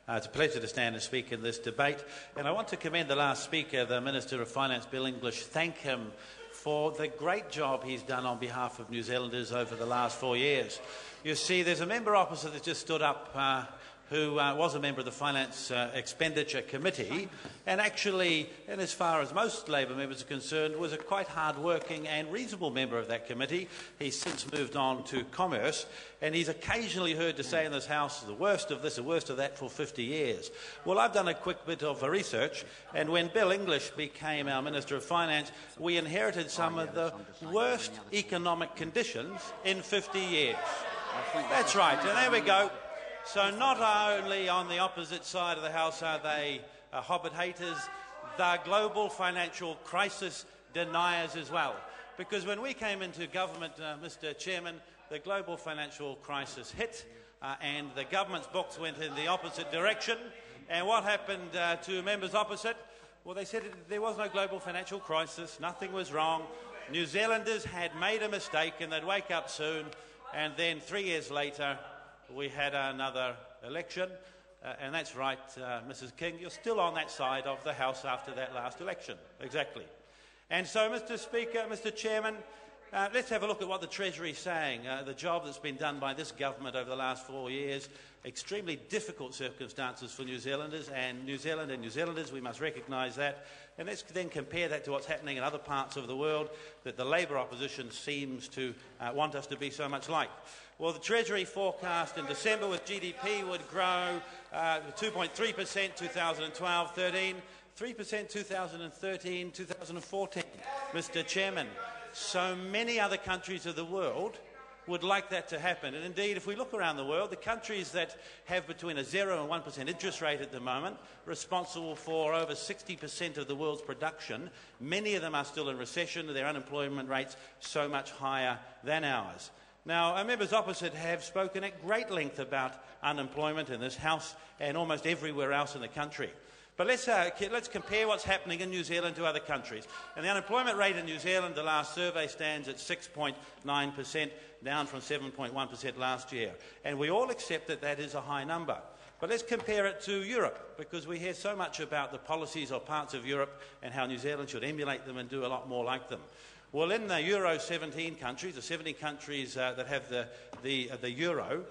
It's a pleasure to stand and speak in this debate, and I want to commend the last speaker, the Minister of Finance, Bill English, thank him for the great job he's done on behalf of New Zealanders over the last 4 years. You see, there's a member opposite that just stood up who was a member of the Finance Expenditure Committee, and actually, in as far as most Labour members are concerned, was a quite hard-working and reasonable member of that committee. He's since moved on to Commerce, and he's occasionally heard to say in this House, the worst of this, the worst of that for 50 years. Well, I've done a quick bit of research, and when Bill English became our Minister of Finance, we inherited some of the worst economic conditions in 50 years. That's right, and there we go. So not only on the opposite side of the House are they Hobbit haters, they're global financial crisis deniers as well. Because when we came into government, Mr. Chairman, the global financial crisis hit and the government's books went in the opposite direction. And what happened to members opposite? Well, they said there was no global financial crisis, nothing was wrong. New Zealanders had made a mistake and they'd wake up soon. And then 3 years later, we had another election, and that's right, Mrs. King, you're still on that side of the House after that last election, exactly. And so, Mr. Speaker, Mr. Chairman, let's have a look at what the Treasury is saying. The job that's been done by this government over the last 4 years, extremely difficult circumstances for New Zealanders, and New Zealand and New Zealanders, we must recognise that. And let's then compare that to what's happening in other parts of the world that the Labour opposition seems to want us to be so much like. Well, the Treasury forecast in December with GDP would grow 2.3% 2012-13, 3% 2013-2014. Mr. Chairman, so many other countries of the world would like that to happen. And indeed, if we look around the world, the countries that have between a 0 and 1% interest rate at the moment, responsible for over 60% of the world's production, many of them are still in recession, their unemployment rates so much higher than ours. Now, our members opposite have spoken at great length about unemployment in this House and almost everywhere else in the country. But let's compare what's happening in New Zealand to other countries. And the unemployment rate in New Zealand, the last survey, stands at 6.9%, down from 7.1% last year. And we all accept that that is a high number. But let's compare it to Europe, because we hear so much about the policies of parts of Europe and how New Zealand should emulate them and do a lot more like them. Well, in the Euro 17 countries, the 70 countries that have the Euro,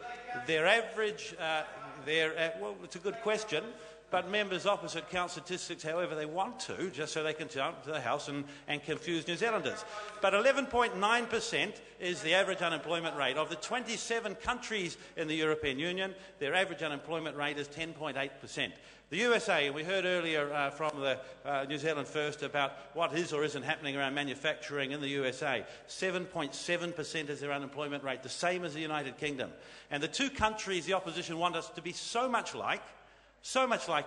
their average, well, it's a good question, but members opposite count statistics however they want to, just so they can turn up to the House and confuse New Zealanders. But 11.9% is the average unemployment rate. Of the 27 countries in the European Union, their average unemployment rate is 10.8%. The USA, and we heard earlier from the New Zealand First about what is or isn't happening around manufacturing in the USA. 7.7% is their unemployment rate, the same as the United Kingdom. And the two countries the opposition want us to be so much like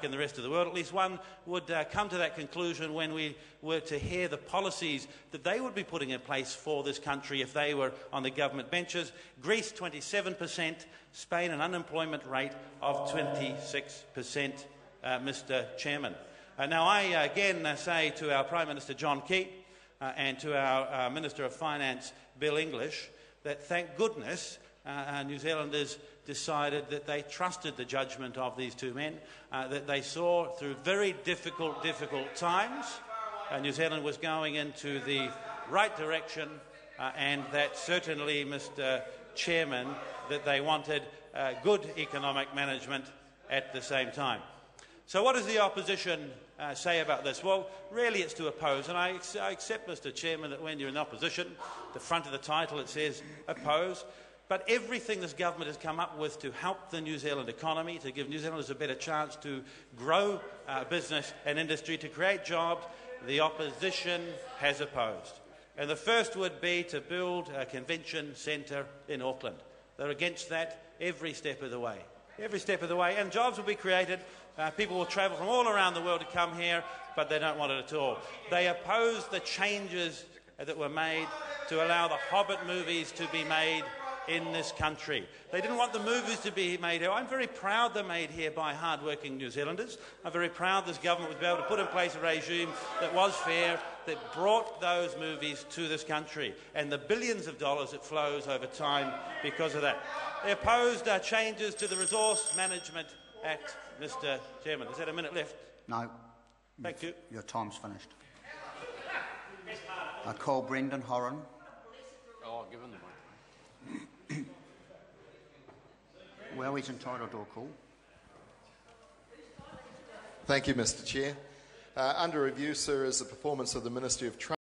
in the rest of the world, at least one would come to that conclusion when we were to hear the policies that they would be putting in place for this country if they were on the government benches. Greece, 27%, Spain, an unemployment rate of 26%, Mr. Chairman. Now, I again say to our Prime Minister John Key and to our Minister of Finance Bill English that thank goodness New Zealanders decided that they trusted the judgment of these two men, that they saw through very difficult times New Zealand was going into the right direction, and that certainly, Mr. Chairman, that they wanted good economic management at the same time. So what does the opposition say about this? Well, really it's to oppose, and I accept, Mr. Chairman, that when you're in opposition, the front of the title it says oppose. But everything this government has come up with to help the New Zealand economy, to give New Zealanders a better chance to grow business and industry, to create jobs, the opposition has opposed. And the first would be to build a convention centre in Auckland. They're against that every step of the way. Every step of the way. And jobs will be created. People will travel from all around the world to come here, but they don't want it at all. They oppose the changes that were made to allow the Hobbit movies to be made in this country. They didn't want the movies to be made here. I'm very proud they're made here by hard-working New Zealanders. I'm very proud this government was able to put in place a regime that was fair, that brought those movies to this country, and the billions of dollars that flows over time because of that. They opposed changes to the Resource Management at Mr. Chairman. Is that a minute left? No. Thank you. Your time's finished. I call Brendan Horan. Oh, give him the mic. Well, he's entitled to a call. Thank you, Mr. Chair. Under review, sir, is the performance of the Ministry of Trade.